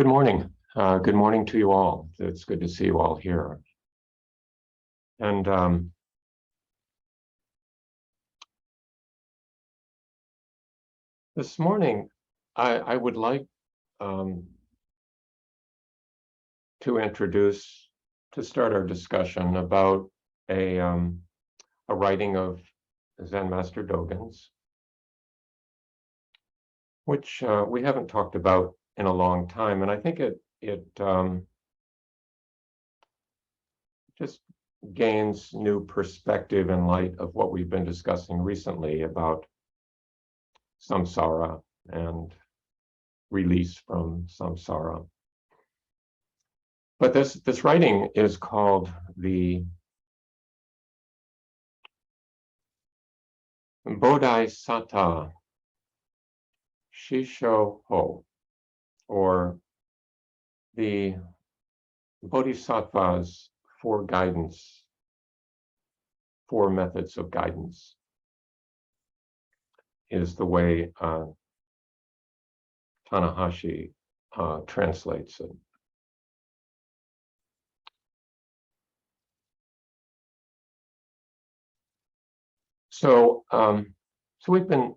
Good morning. Good morning to you all. It's good to see you all here. And this morning, I would like to start our discussion about a writing of Zen Master Dogen's, which we haven't talked about in a long time, and I think it just gains new perspective in light of what we've been discussing recently about samsara and release from samsara. But this writing is called the Bodhisattva Shisho Ho, or the Bodhisattva's four methods of guidance, is the way Tanahashi translates it. So we've been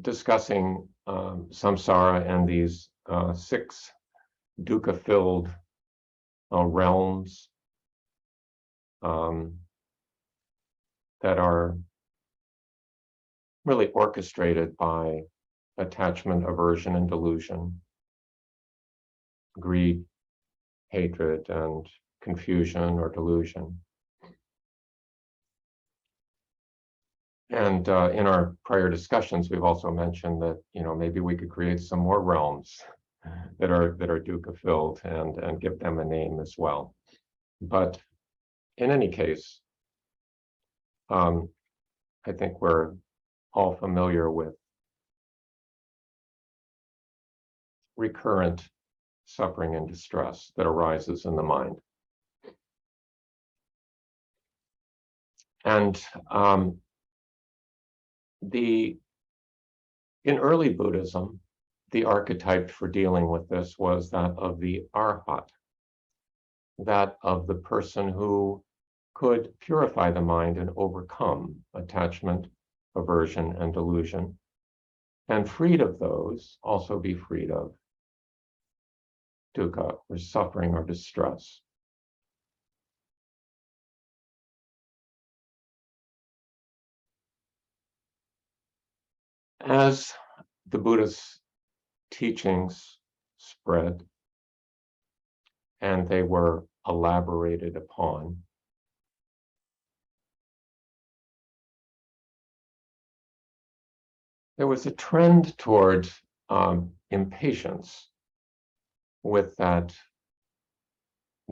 discussing samsara and these 6 dukkha-filled realms that are really orchestrated by attachment, aversion, and delusion, greed, hatred, and confusion or delusion. And in our prior discussions, we've also mentioned that maybe we could create some more realms that are dukkha-filled and give them a name as well. But in any case, I think we're all familiar with recurrent suffering and distress that arises in the mind. And in early Buddhism, the archetype for dealing with this was that of the arhat, that of the person who could purify the mind and overcome attachment, aversion, and delusion, and freed of those, also be freed of dukkha, or suffering or distress. As the Buddha's teachings spread and they were elaborated upon, there was a trend toward impatience with that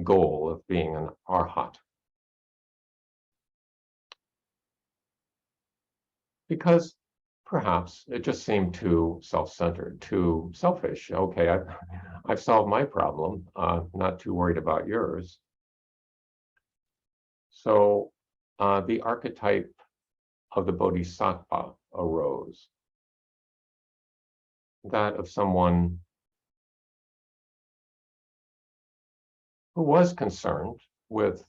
goal of being an arhat. Because perhaps it just seemed too self-centered, too selfish. Okay, I've solved my problem, not too worried about yours. So the archetype of the Bodhisattva arose, that of someone who was concerned with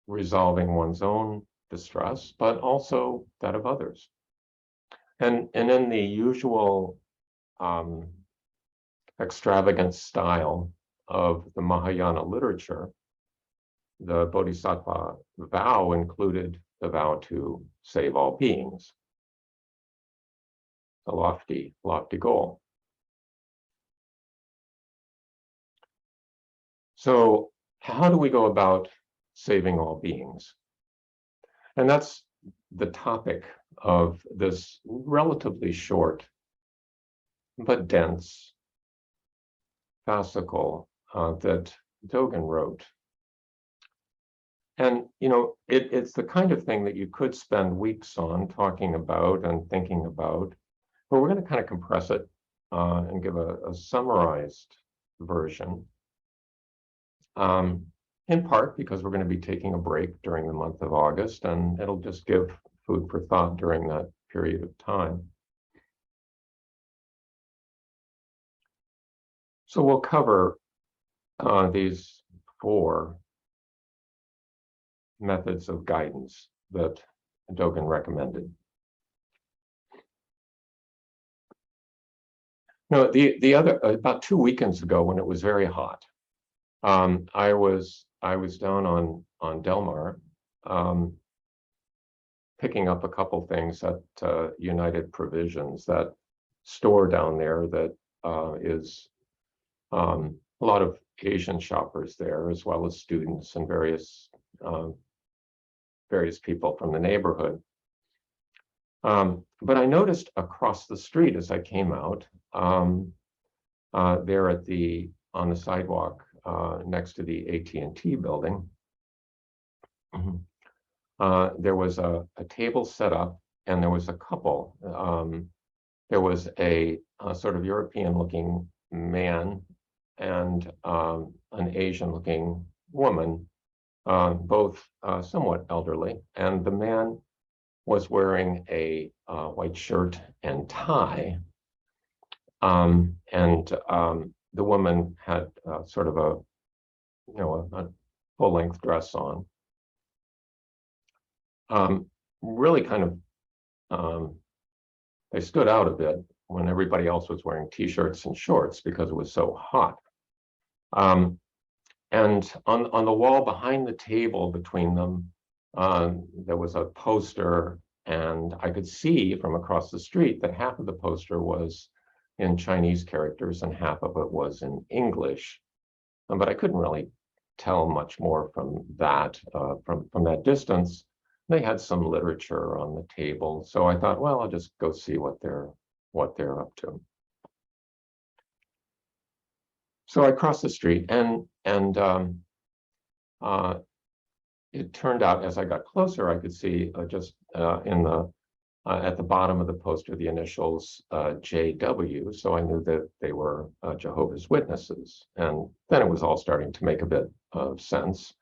resolving one's own distress, but also that of others. And in the usual extravagant style of the Mahayana literature, the Bodhisattva vow included the vow to save all beings, a lofty goal. So how do we go about saving all beings? And that's the topic of this relatively short but dense fascicle that Dogen wrote. And it's the kind of thing that you could spend weeks on talking about and thinking about, but we're going to kind of compress it and give a summarized version. In part because we're going to be taking a break during the month of August, and it'll just give food for thought during that period of time. So we'll cover these 4 methods of guidance that Dogen recommended. No, the other, about 2 weekends ago when it was very hot, I was down on Del Mar, picking up a couple things at United Provisions, that store down there that is a lot of Asian shoppers there, as well as students and various people from the neighborhood. But I noticed across the street as I came out, there on the sidewalk next to the AT&T building, there was a table set up, and there was a couple. There was a sort of European-looking man and an Asian-looking woman, both somewhat elderly. And the man was wearing a white shirt and tie, and the woman had sort of a full-length dress on. Really kind of, they stood out a bit when everybody else was wearing t-shirts and shorts because it was so hot. And on the wall behind the table between them, there was a poster, and I could see from across the street that half of the poster was in Chinese characters and half of it was in English. But I couldn't really tell much more from that, from that distance. They had some literature on the table, so I thought, well, I'll just go see what they're up to. So I crossed the street, and it turned out, as I got closer, I could see just at the bottom of the poster the initials JW. So I knew that they were Jehovah's Witnesses, and then it was all starting to make a bit of sense.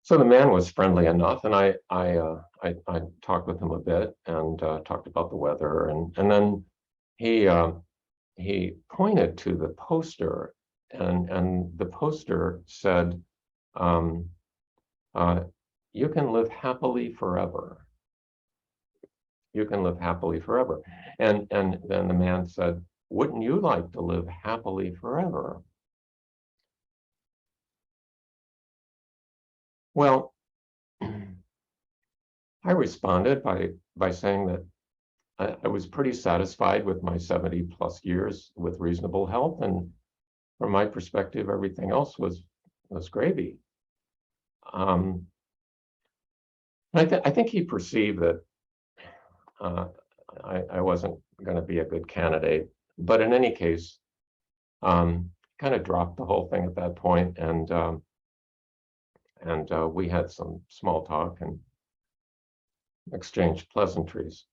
So the man was friendly enough, and I talked with him a bit and talked about the weather, and then he pointed to the poster, and the poster said, "You can live happily forever. You can live happily forever." And then the man said, "Wouldn't you like to live happily forever?" Well, I responded by saying that I was pretty satisfied with my 70+ years with reasonable health, and from my perspective, everything else was gravy. I think he perceived that I wasn't going to be a good candidate, but in any case, kind of dropped the whole thing at that point, and we had some small talk and exchanged pleasantries.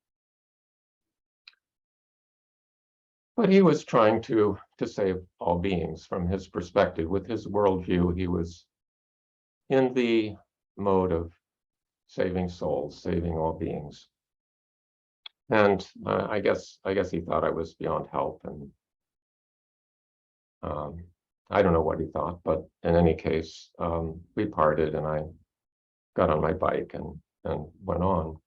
But he was trying to save all beings from his perspective. With his worldview, he was in the mode of saving souls, saving all beings. And I guess he thought I was beyond help, and I don't know what he thought, but in any case, we parted, and I got on my bike and went on.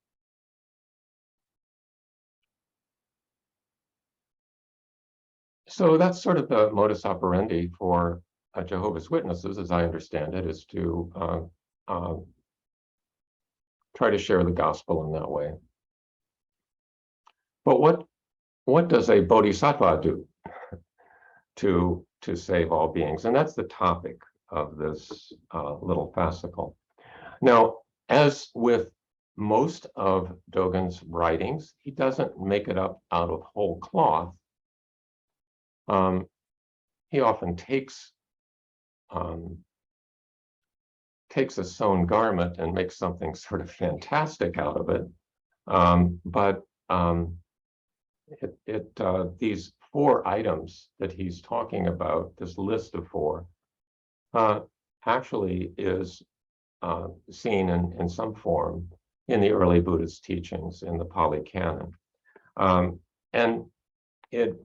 So that's sort of the modus operandi for Jehovah's Witnesses, as I understand it, is to try to share the gospel in that way. But what does a Bodhisattva do to save all beings? And that's the topic of this little fascicle. Now, as with most of Dogen's writings, he doesn't make it up out of whole cloth. He often takes a sewn garment and makes something sort of fantastic out of it. But these 4 items that he's talking about, this list of 4, actually is seen in some form in the early Buddhist teachings in the Pali Canon. And it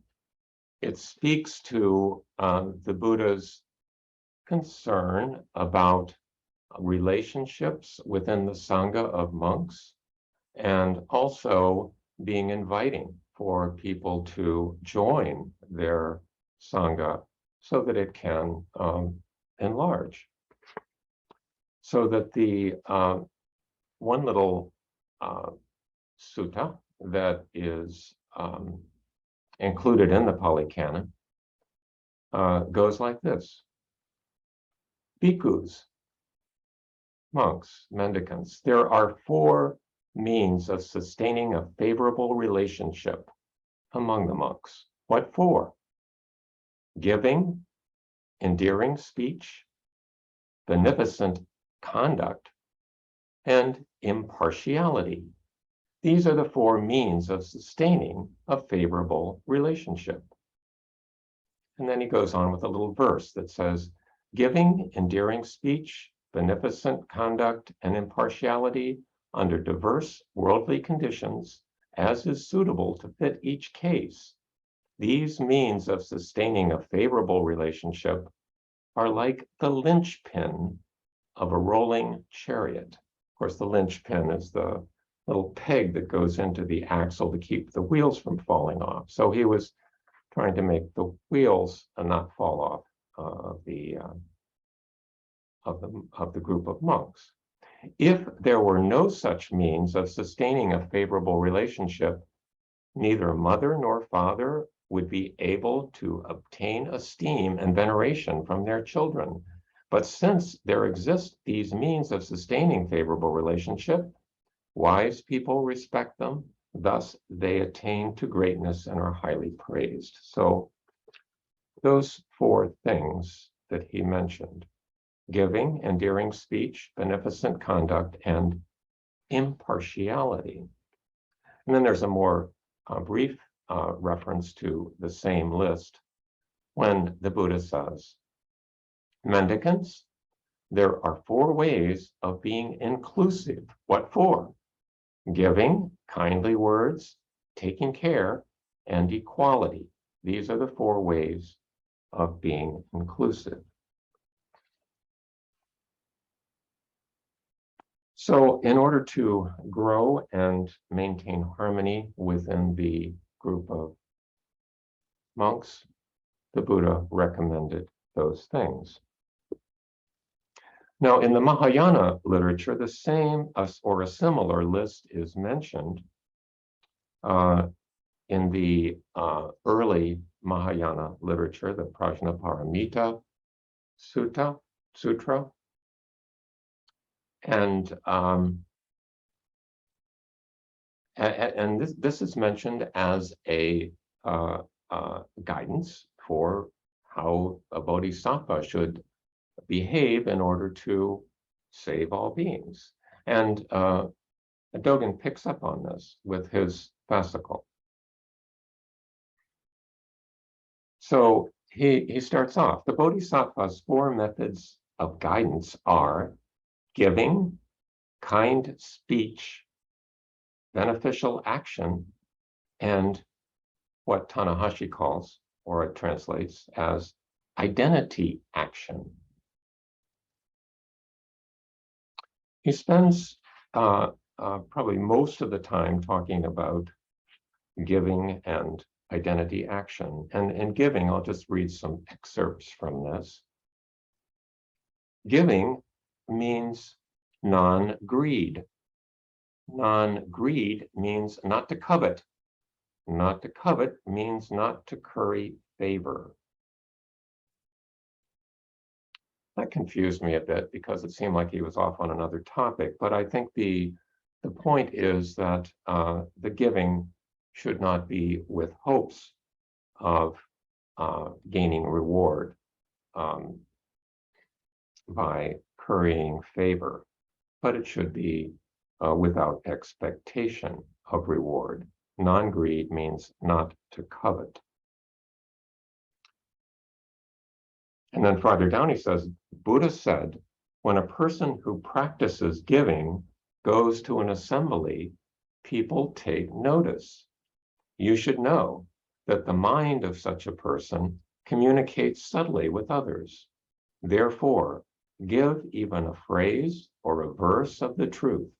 speaks to the Buddha's concern about relationships within the Sangha of monks, and also being inviting for people to join their Sangha so that it can enlarge. So that the one little sutta that is included in the Pali Canon goes like this. Bhikkhus, monks, mendicants, there are 4 means of sustaining a favorable relationship among the monks. What 4? Giving, endearing speech, beneficent conduct, and impartiality. These are the 4 means of sustaining a favorable relationship. And then he goes on with a little verse that says, giving, endearing speech, beneficent conduct, and impartiality under diverse worldly conditions, as is suitable to fit each case. These means of sustaining a favorable relationship are like the linchpin of a rolling chariot. Of course, the linchpin is the little peg that goes into the axle to keep the wheels from falling off. So he was trying to make the wheels not fall off of the group of monks. If there were no such means of sustaining a favorable relationship, neither mother nor father would be able to obtain esteem and veneration from their children. But since there exist these means of sustaining favorable relationship, wise people respect them. Thus, they attain to greatness and are highly praised. So those 4 things that he mentioned: giving, endearing speech, beneficent conduct, and impartiality. And then there's a more brief reference to the same list when the Buddha says, mendicants, there are 4 ways of being inclusive. What 4? Giving, kindly words, taking care, and equality. These are the 4 ways of being inclusive. So in order to grow and maintain harmony within the group of monks, the Buddha recommended those things. Now, in the Mahayana literature, the same or a similar list is mentioned in the early Mahayana literature, the Prajnaparamita Sutra. And this is mentioned as a guidance for how a bodhisattva should behave in order to save all beings. And Dogen picks up on this with his fascicle. So he starts off, the bodhisattva's 4 methods of guidance are giving, kind speech, beneficial action, and what Tanahashi calls, or it translates as, identity action. He spends probably most of the time talking about giving and identity action. And in giving, I'll just read some excerpts from this. Giving means non-greed. Non-greed means not to covet. Not to covet means not to curry favor. That confused me a bit because it seemed like he was off on another topic, but I think the point is that the giving should not be with hopes of gaining reward by currying favor, but it should be without expectation of reward. Non-greed means not to covet. And then farther down he says, Buddha said, when a person who practices giving goes to an assembly, people take notice. You should know that the mind of such a person communicates subtly with others. Therefore, give even a phrase or a verse of the truth.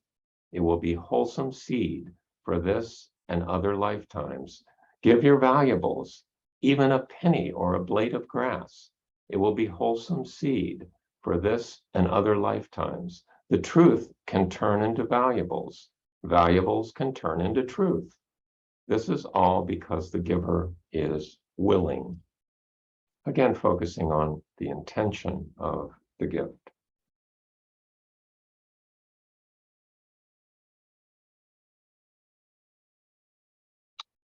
It will be wholesome seed for this and other lifetimes. Give your valuables, even a penny or a blade of grass. It will be wholesome seed for this and other lifetimes. The truth can turn into valuables. Valuables can turn into truth. This is all because the giver is willing. Again, focusing on the intention of the gift.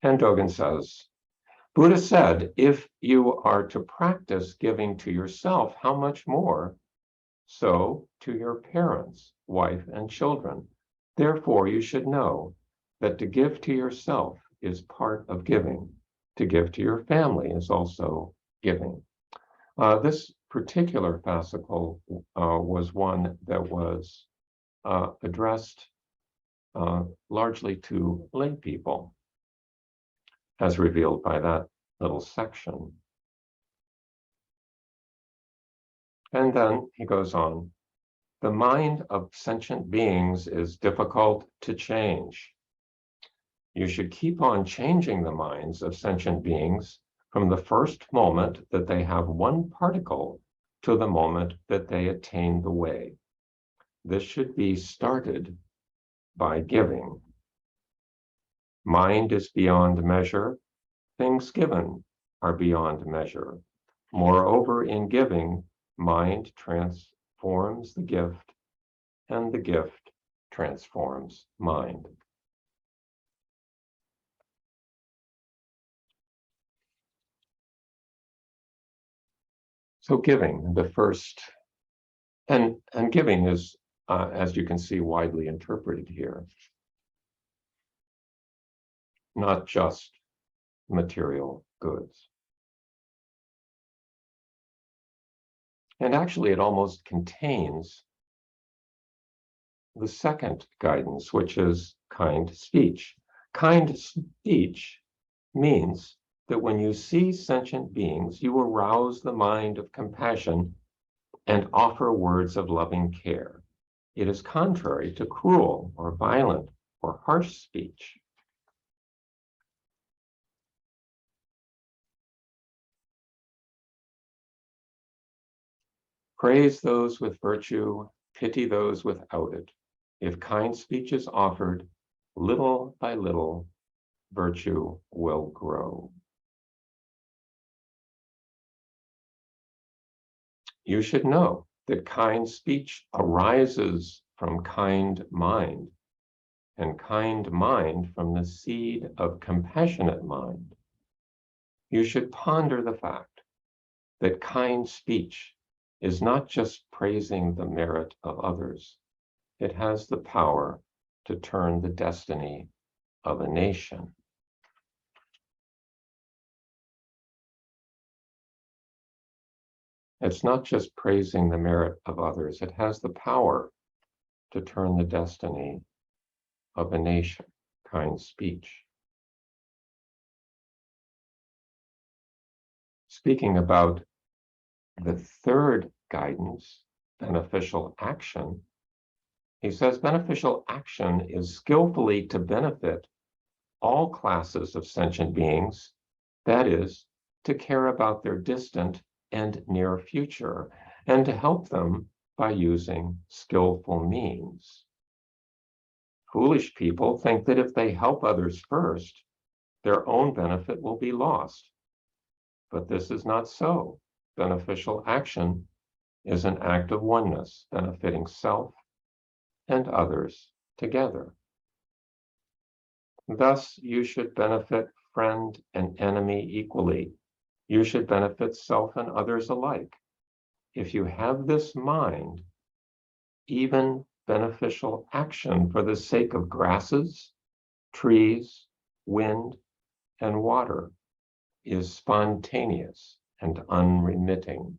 And Dogen says, Buddha said, if you are to practice giving to yourself, how much more so to your parents, wife, and children? Therefore, you should know that to give to yourself is part of giving. To give to your family is also giving. This particular fascicle was one that was addressed largely to lay people, as revealed by that little section. And then he goes on, the mind of sentient beings is difficult to change. You should keep on changing the minds of sentient beings from the first moment that they have one particle to the moment that they attain the way. This should be started by giving. Mind is beyond measure. Things given are beyond measure. Moreover, in giving, mind transforms the gift, and the gift transforms mind. So giving, the first, and giving is, as you can see, widely interpreted here. Not just material goods. And actually, it almost contains the second guidance, which is kind speech. Kind speech means that when you see sentient beings, you arouse the mind of compassion and offer words of loving care. It is contrary to cruel or violent or harsh speech. Praise those with virtue, pity those without it. If kind speech is offered, little by little, virtue will grow. You should know that kind speech arises from kind mind, and kind mind from the seed of compassionate mind. You should ponder the fact that kind speech is not just praising the merit of others. It has the power to turn the destiny of a nation. It's not just praising the merit of others. It has the power to turn the destiny of a nation. Kind speech. Speaking about the third guidance, beneficial action, he says beneficial action is skillfully to benefit all classes of sentient beings, that is, to care about their distant and near future, and to help them by using skillful means. Foolish people think that if they help others first, their own benefit will be lost. But this is not so. Beneficial action is an act of oneness, benefiting self and others together. Thus, you should benefit friend and enemy equally. You should benefit self and others alike. If you have this mind, even beneficial action for the sake of grasses, trees, wind, and water is spontaneous and unremitting.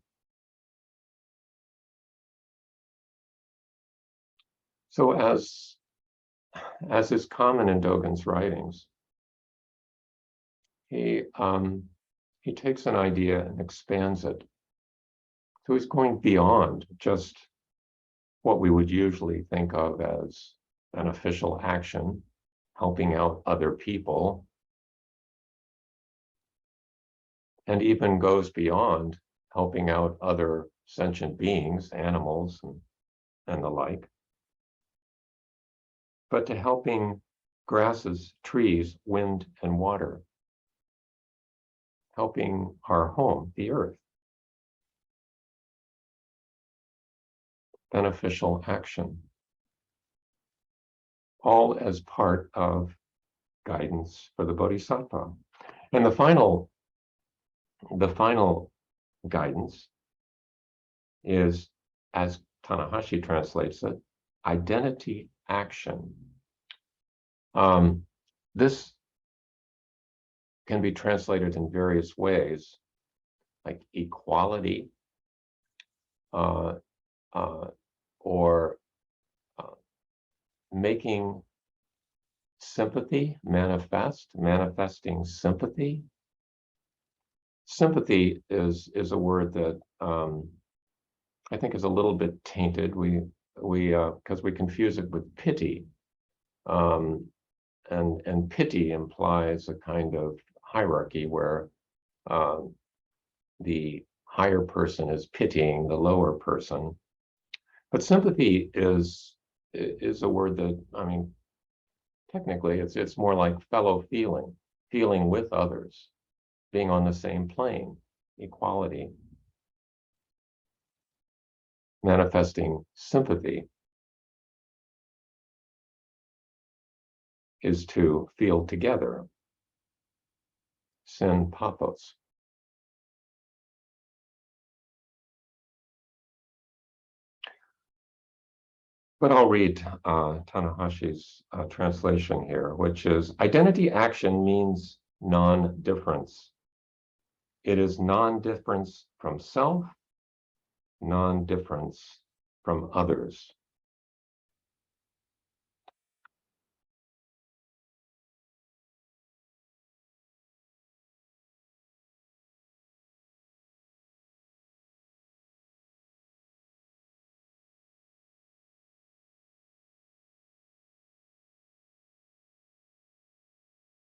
So as is common in Dogen's writings, he takes an idea and expands it. So he's going beyond just what we would usually think of as beneficial action, helping out other people, and even goes beyond helping out other sentient beings, animals, and the like, but to helping grasses, trees, wind, and water, helping our home, the earth. Beneficial action, all as part of guidance for the Bodhisattva. And the final guidance is, as Tanahashi translates it, identity action. This can be translated in various ways, like equality, or making sympathy manifesting sympathy. Sympathy is a word that I think is a little bit tainted. Because we confuse it with pity, and pity implies a kind of hierarchy where the higher person is pitying the lower person. But sympathy is a word that, I mean, technically it's more like fellow feeling with others, being on the same plane, equality. Manifesting sympathy is to feel together, syn pathos. But I'll read Tanahashi's translation here, which is, identity action means non-difference. It is non-difference from self, non-difference from others.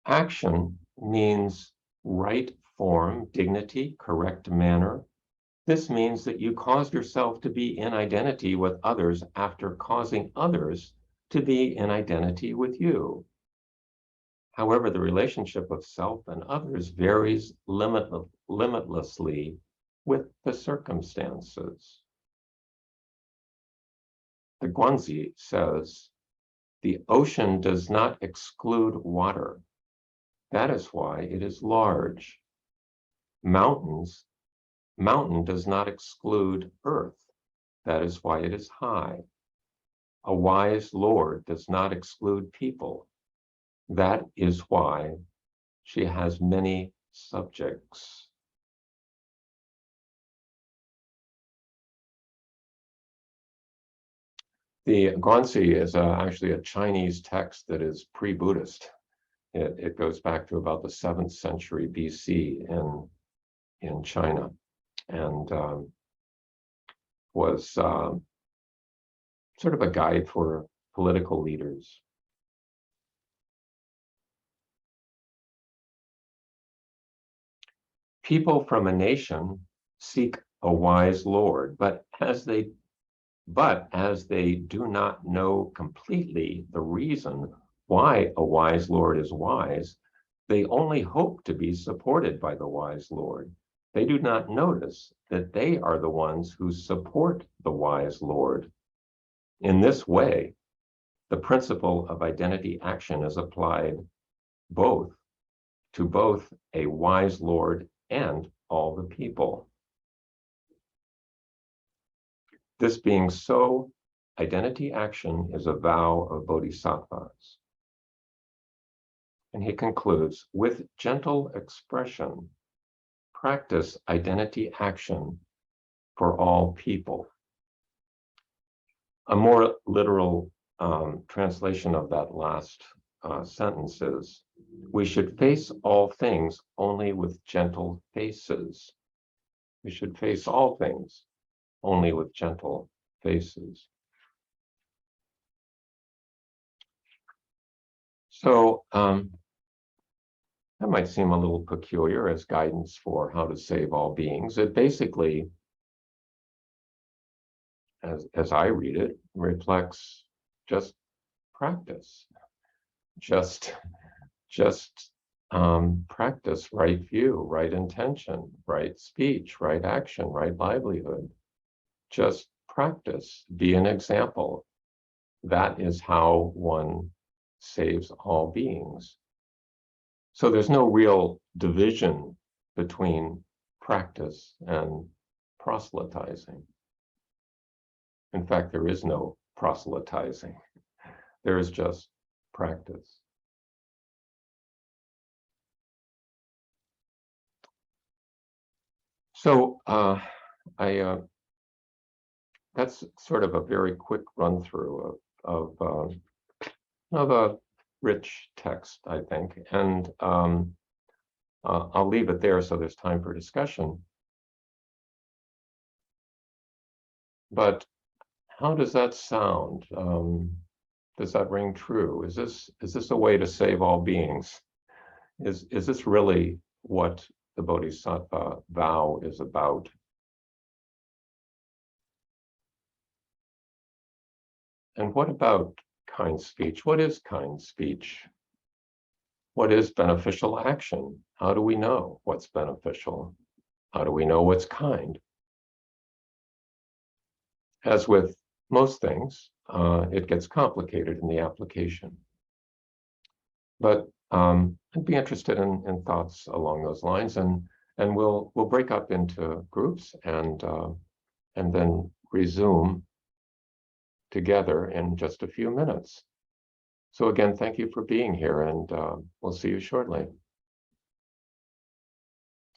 Action means right form, dignity, correct manner. This means that you caused yourself to be in identity with others after causing others to be in identity with you. However, the relationship of self and others varies limitlessly with the circumstances. The Guanzi says, the ocean does not exclude water. That is why it is large. Mountain does not exclude earth. That is why it is high. A wise Lord does not exclude people. That is why she has many subjects. The Guanzi is actually a Chinese text that is pre-Buddhist. It goes back to about the 7th century BC in China, and was sort of a guide for political leaders. People from a nation seek a wise Lord, but as they do not know completely the reason why a wise Lord is wise, they only hope to be supported by the wise Lord. They do not notice that they are the ones who support the wise Lord. In this way, the principle of identity action is applied to both a wise Lord and all the people. This being so, identity action is a vow of bodhisattvas. And he concludes, with gentle expression, practice identity action for all people. A more literal translation of that last sentences. We should face all things only with gentle faces. We should face all things only with gentle faces. So that might seem a little peculiar as guidance for how to save all beings. It basically, as I read it, reflects just practice, just practice right view, right intention, right speech, right action, right livelihood. Just practice, be an example. That is how one saves all beings. So there's no real division between practice and proselytizing. In fact, there is no proselytizing. There is just practice. So that's sort of a very quick run through of a rich text, I think, and I'll leave it there so there's time for discussion. But how does that sound? Does that ring true? Is this a way to save all beings? Is this really what the Bodhisattva vow is about? And what about kind speech? What is kind speech? What is beneficial action? How do we know what's beneficial? How do we know what's kind? As with most things, it gets complicated in the application. But I'd be interested in thoughts along those lines, and we'll break up into groups and then resume together in just a few minutes. So again, thank you for being here, and we'll see you shortly.